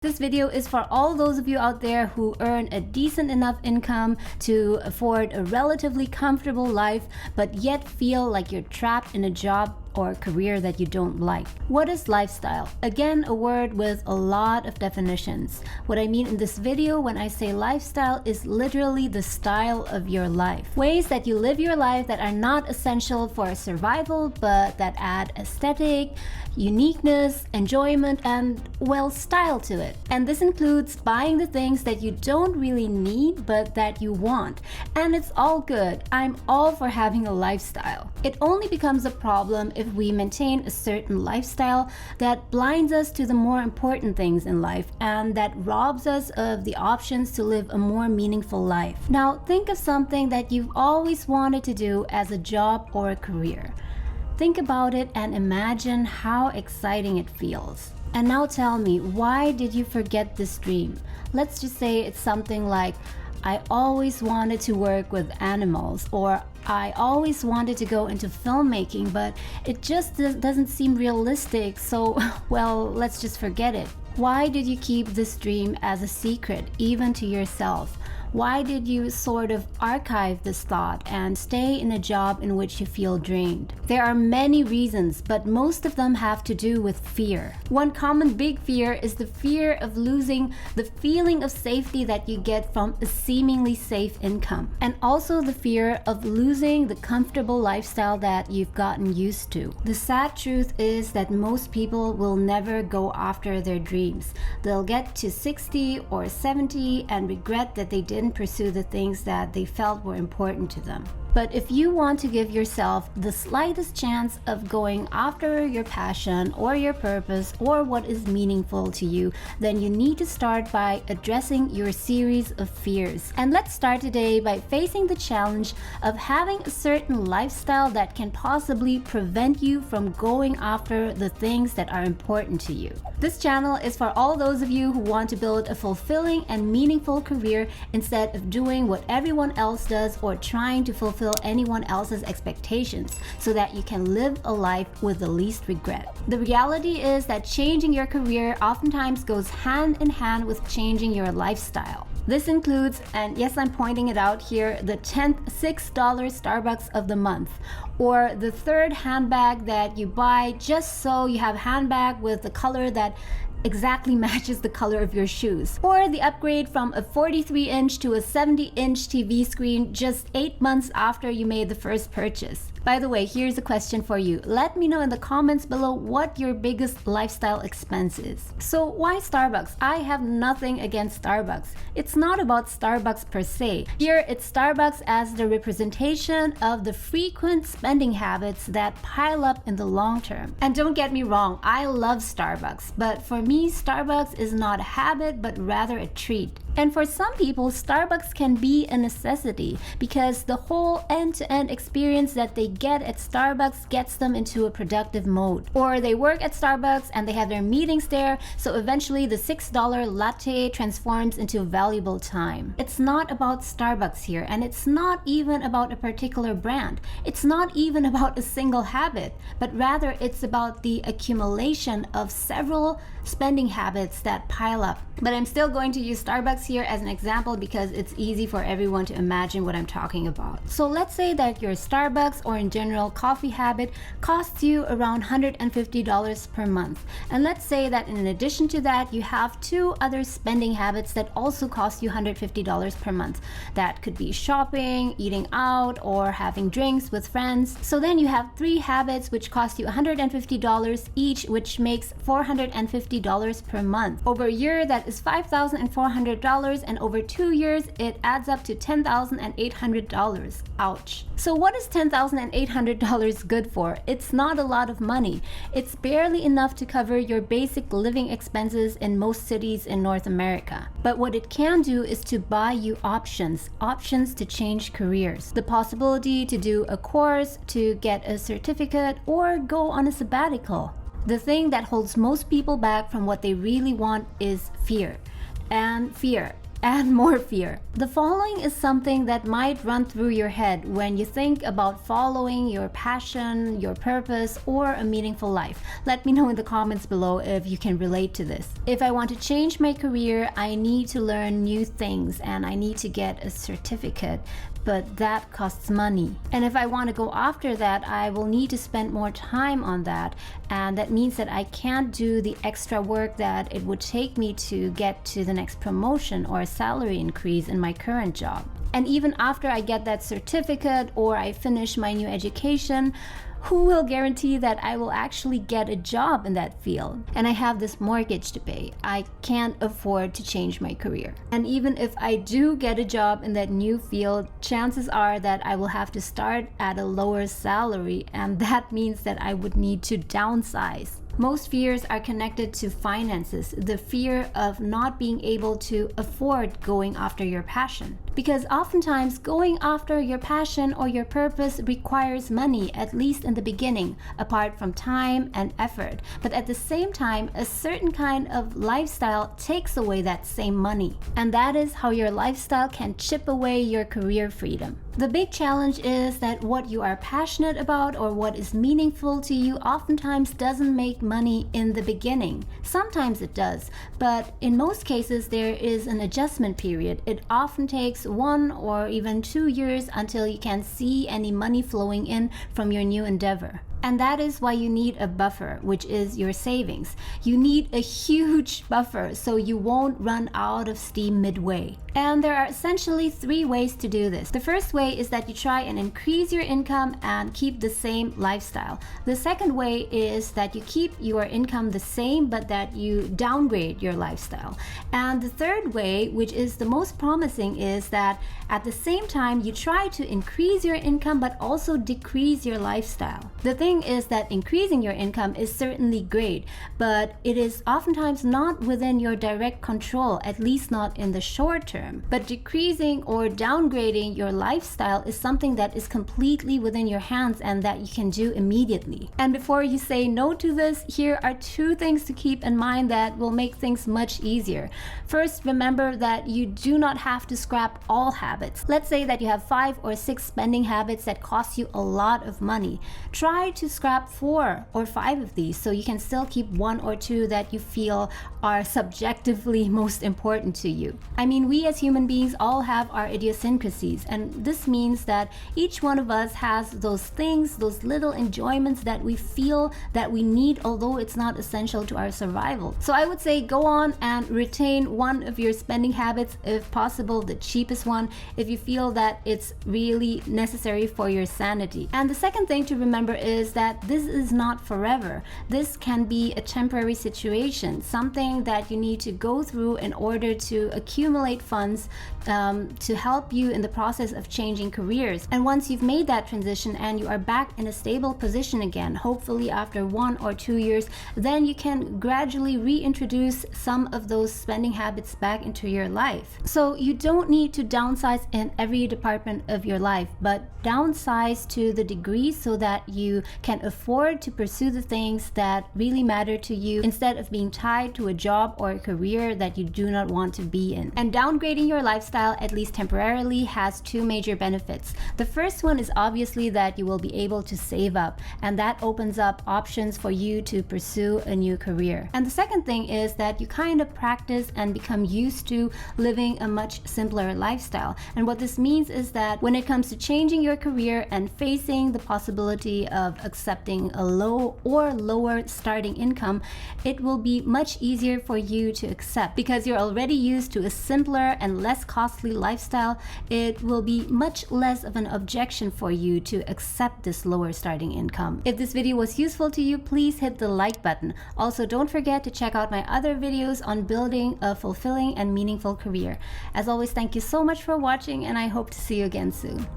This video is for all those of you out there who earn a decent enough income to afford a relatively comfortable life, but yet feel like you're trapped in a job or career that you don't like. What is lifestyle? Again, a word with a lot of definitions. What I mean in this video when I say lifestyle is literally the style of your life. Ways that you live your life that are not essential for survival, but that add aesthetic, uniqueness, enjoyment, and, well, style to it. And this includes buying the things that you don't really need, but that you want. And it's all good. I'm all for having a lifestyle. It only becomes a problem if we maintain a certain lifestyle that blinds us to the more important things in life and that robs us of the options to live a more meaningful life. Now, think of something that you've always wanted to do as a job or a career. Think about it and imagine how exciting it feels. And now tell me, why did you forget this dream? Let's just say it's something like, I always wanted to work with animals, or I always wanted to go into filmmaking, but it just doesn't seem realistic, so, well, let's just forget it. Why did you keep this dream as a secret, even to yourself? Why did you sort of archive this thought and stay in a job in which you feel drained? There are many reasons, but most of them have to do with fear. One common big fear is the fear of losing the feeling of safety that you get from a seemingly safe income, and also the fear of losing the comfortable lifestyle that you've gotten used to. The sad truth is that most people will never go after their dreams. They'll get to 60 or 70 and regret that they didn't pursue the things that they felt were important to them. But if you want to give yourself the slightest chance of going after your passion or your purpose or what is meaningful to you, then you need to start by addressing your series of fears. And let's start today by facing the challenge of having a certain lifestyle that can possibly prevent you from going after the things that are important to you. This channel is for all those of you who want to build a fulfilling and meaningful career instead of doing what everyone else does or trying to fulfill anyone else's expectations, so that you can live a life with the least regret. The reality is that changing your career oftentimes goes hand in hand with changing your lifestyle. This includes, and yes, I'm pointing it out here, the 10th $6 Starbucks of the month, or the third handbag that you buy just so you have a handbag with the color that exactly matches the color of your shoes, or the upgrade from a 43-inch to a 70-inch TV screen just 8 months after you made the first purchase. By the way, here's a question for you. Let me know in the comments below what your biggest lifestyle expense is. So why Starbucks? I have nothing against Starbucks. It's not about Starbucks per se. Here, it's Starbucks as the representation of the frequent spending habits that pile up in the long term. And don't get me wrong, I love Starbucks, but for me, Starbucks is not a habit, but rather a treat. And for some people, Starbucks can be a necessity because the whole end-to-end experience that they get at Starbucks gets them into a productive mode. Or they work at Starbucks and they have their meetings there, so eventually the $6 latte transforms into valuable time. It's not about Starbucks here, and it's not even about a particular brand. It's not even about a single habit, but rather it's about the accumulation of several spending habits that pile up. But I'm still going to use Starbucks here as an example because it's easy for everyone to imagine what I'm talking about. So let's say that your Starbucks or in general coffee habit costs you around $150 per month. And let's say that in addition to that, you have two other spending habits that also cost you $150 per month. That could be shopping, eating out, or having drinks with friends. So then you have three habits which cost you $150 each, which makes $450 per month. Over a year, that is $5,400, and over 2 years, it adds up to $10,800. Ouch. So what is $10,800 good for? It's not a lot of money. It's barely enough to cover your basic living expenses in most cities in North America. But what it can do is to buy you options to change careers. The possibility to do a course, to get a certificate, or go on a sabbatical. The thing that holds most people back from what they really want is fear. And fear. and more fear. The following is something that might run through your head when you think about following your passion, your purpose, or a meaningful life. Let me know in the comments below if you can relate to this. If I want to change my career, I need to learn new things and I need to get a certificate, but that costs money. And if I want to go after that, I will need to spend more time on that, and that means that I can't do the extra work that it would take me to get to the next promotion or salary increase in my current job. And even after I get that certificate or I finish my new education, who will guarantee that I will actually get a job in that field? And I have this mortgage to pay. I can't afford to change my career. And even if I do get a job in that new field, chances are that I will have to start at a lower salary, and that means that I would need to downsize. Most fears are connected to finances, the fear of not being able to afford going after your passion. Because oftentimes going after your passion or your purpose requires money, at least in the beginning, apart from time and effort. But at the same time, a certain kind of lifestyle takes away that same money. And that is how your lifestyle can chip away your career freedom. The big challenge is that what you are passionate about or what is meaningful to you oftentimes doesn't make money in the beginning. Sometimes it does, but in most cases there is an adjustment period. It often takes 1 or even 2 years until you can see any money flowing in from your new endeavor. And that is why you need a buffer, which is your savings. You need a huge buffer so you won't run out of steam midway. And there are essentially 3 ways to do this. The first way is that you try and increase your income and keep the same lifestyle. The second way is that you keep your income the same but that you downgrade your lifestyle. And the third way, which is the most promising, is that at the same time you try to increase your income but also decrease your lifestyle. The thing is that increasing your income is certainly great, but it is oftentimes not within your direct control, at least not in the short term. But decreasing or downgrading your lifestyle is something that is completely within your hands and that you can do immediately. And before you say no to this, here are 2 things to keep in mind that will make things much easier. First, remember that you do not have to scrap all habits. Let's say that you have 5 or 6 spending habits that cost you a lot of money. Try to scrap 4 or 5 of these so you can still keep 1 or 2 that you feel are subjectively most important to you. I mean, we as human beings all have our idiosyncrasies, and this means that each one of us has those things, those little enjoyments that we feel that we need, although it's not essential to our survival. So I would say go on and retain one of your spending habits, if possible the cheapest one, if you feel that it's really necessary for your sanity. And the second thing to remember is that this is not forever. This can be a temporary situation, something that you need to go through in order to accumulate funds to help you in the process of changing careers. And once you've made that transition and you are back in a stable position again, hopefully after 1 or 2 years, then you can gradually reintroduce some of those spending habits back into your life. So you don't need to downsize in every department of your life, but downsize to the degree so that you can afford to pursue the things that really matter to you instead of being tied to a job or a career that you do not want to be in. And downgrading your lifestyle, at least temporarily, has 2 major benefits. The first one is obviously that you will be able to save up, and that opens up options for you to pursue a new career. And the second thing is that you kind of practice and become used to living a much simpler lifestyle. And what this means is that when it comes to changing your career and facing the possibility of accepting a low or lower starting income, it will be much easier for you to accept because you're already used to a simpler and less costly lifestyle. It will be much less of an objection for you to accept this lower starting income. If this video was useful to you, please hit the like button. Also, don't forget to check out my other videos on building a fulfilling and meaningful career. As always, thank you so much for watching, and I hope to see you again soon.